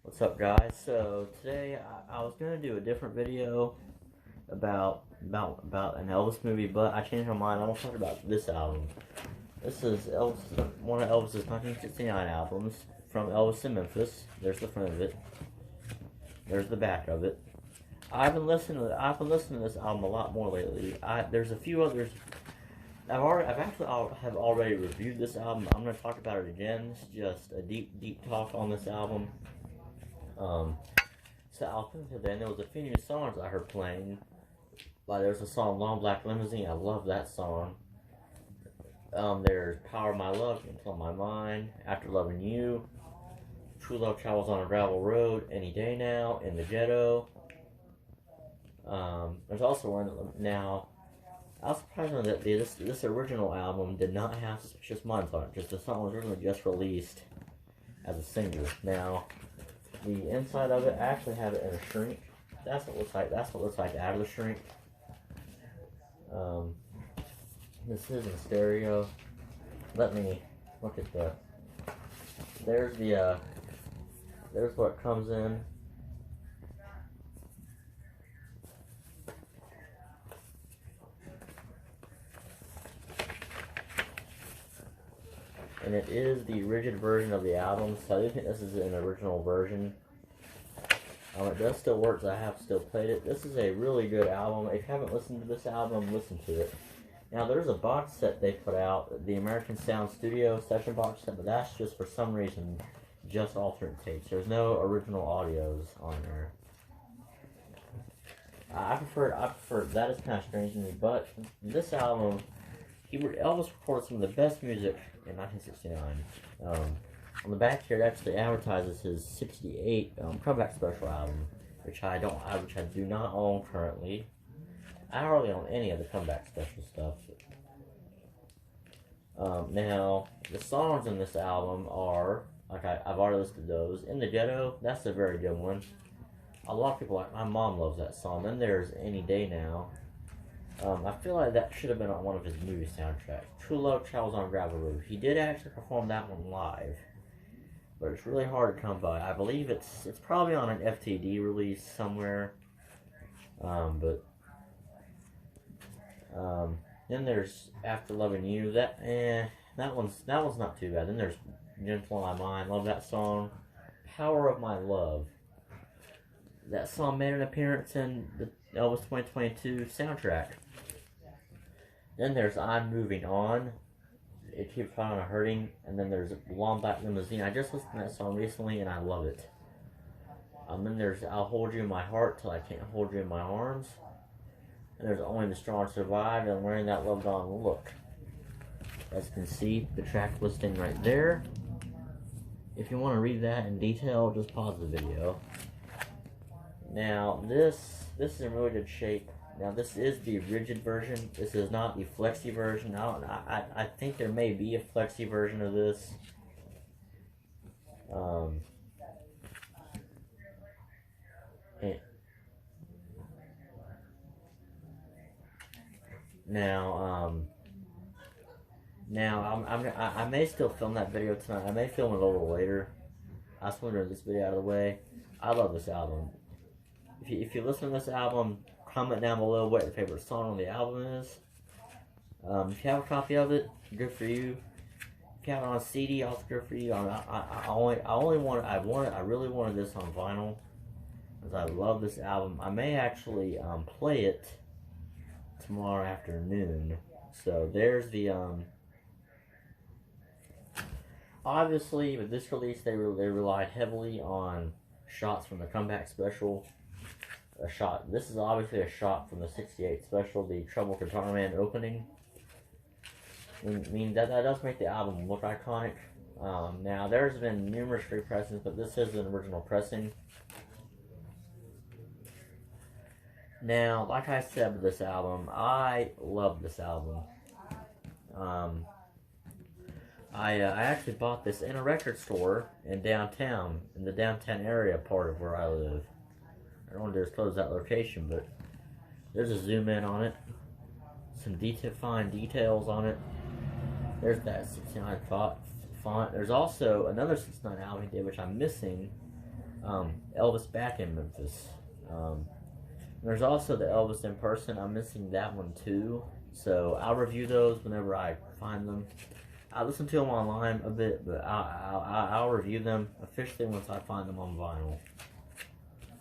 What's up, guys? So today I was gonna do a different video about an Elvis movie, but I changed my mind. I'm gonna talk about this album. This is one of Elvis's 1969 albums from Elvis in Memphis. There's the front of it. There's the back of it. I've been listening to this album a lot more lately. There's a few others. I've already reviewed this album. I'm gonna talk about it again. It's just a deep talk on this album. So I'll think of then there was a few new songs I heard playing. Like there's a song "Long Black Limousine." I love that song. There's "Power of My Love," "Control My Mind," "After Loving You," "True Love Travels on a Gravel Road," "Any Day Now," "In the Ghetto." There's also one now. I was surprised that this original album did not have "Suspicious Minds" on it. Just the song was originally just released as a single. Now, the inside of it, I actually have it in a shrink. That's what it looks like out of the shrink. This is in stereo. Let me look at there's what it comes in. And it is the rigid version of the album, so I do think this is an original version. It does still work, I have still played it. This is a really good album. If you haven't listened to this album, listen to it. Now, there's a box set they put out, the American Sound Studio session box set, but that's just for some reason just alternate tapes. There's no original audios on there. I prefer that is kind of strange to me, but this album, Elvis recorded some of the best music in 1969. On the back here, it actually advertises his '68 comeback special album, which I do not own currently. I don't really own any of the comeback special stuff. Now, the songs in this album are, like I've already listed those. "In the Ghetto," that's a very good one. A lot of people, like my mom, loves that song. Then there's "Any Day Now." I feel like that should have been on one of his movie soundtracks. "True Love Travels on a Gravel Road." He did actually perform that one live, but it's really hard to come by. I believe it's probably on an FTD release somewhere. Then there's "After Loving You." That one's not too bad. Then there's "Gentle on My Mind." Love that song. "Power of My Love." That song made an appearance in the Elvis 2022 soundtrack. Then there's "I'm Moving On." "It Keeps On Hurting." And then there's "Long Black Limousine." I just listened to that song recently and I love it. Then there's "I'll Hold You in My Heart Till I Can't Hold You in My Arms." And there's "Only the Strong Survive" and "Wearing That Loved On Look." As you can see, the track listing right there. If you want to read that in detail, just pause the video. Now, this is in really good shape. Now, this is the rigid version. This is not the flexi version. I think there may be a flexi version of this. I may still film that video tonight. I may film it a little later. I just want to get this video out of the way. I love this album. If you listen to this album, comment down below what your favorite song on the album is. If you have a copy of it, good for you. If you have it on CD, also good for you. I really wanted this on vinyl because I love this album. I may actually play it tomorrow afternoon. So there's the obviously with this release they relied heavily on shots from the comeback special. This is obviously a shot from the '68 special, the Trouble Guitar Man opening. I mean that does make the album look iconic. Now there's been numerous repressings, but this is an original pressing. Now, like I said with this album, I love this album. I actually bought this in a record store in downtown, in the downtown area part of where I live. I don't want to disclose that location, but there's a zoom in on it. Some fine details on it. There's that 69 font. There's also another 69 album he did, which I'm missing. Elvis Back in Memphis. There's also the Elvis in Person. I'm missing that one too. So I'll review those whenever I find them. I listen to them online a bit, but I'll review them officially once I find them on vinyl.